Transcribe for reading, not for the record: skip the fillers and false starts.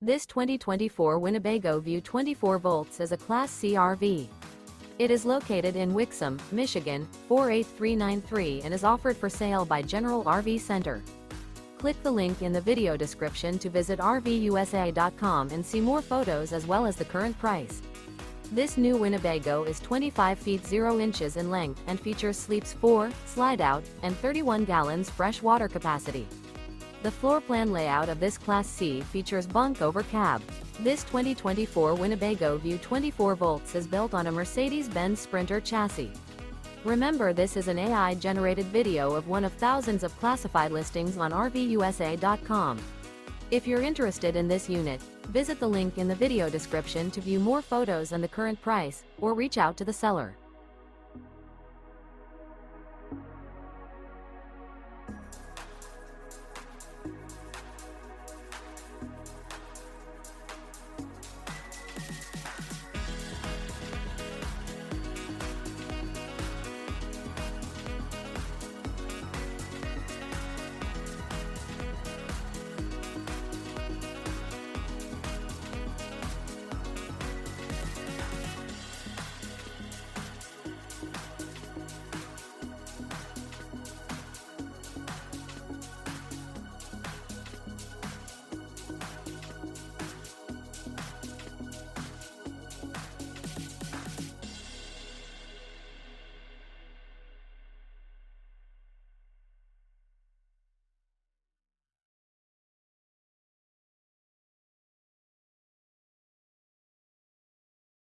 This 2024 Winnebago View 24 volts is a Class C RV. It is located in Wixom, Michigan, 48393 and is offered for sale by General RV Center. Click the link in the video description to visit RVUSA.com and see more photos as well as the current price. This new Winnebago is 25 feet 0 inches in length and features sleeps 4, Slideout, and 31 gallons fresh water capacity. The floor plan layout of this Class C features Bunk Over Cab. This 2024 Winnebago View 24 volts is built on a Mercedes Benz Sprinter chassis. Remember, this is an AI-generated video of one of thousands of classified listings on RVUSA.com. If you're interested in this unit, visit the link in the video description to view more photos and the current price, or reach out to the seller.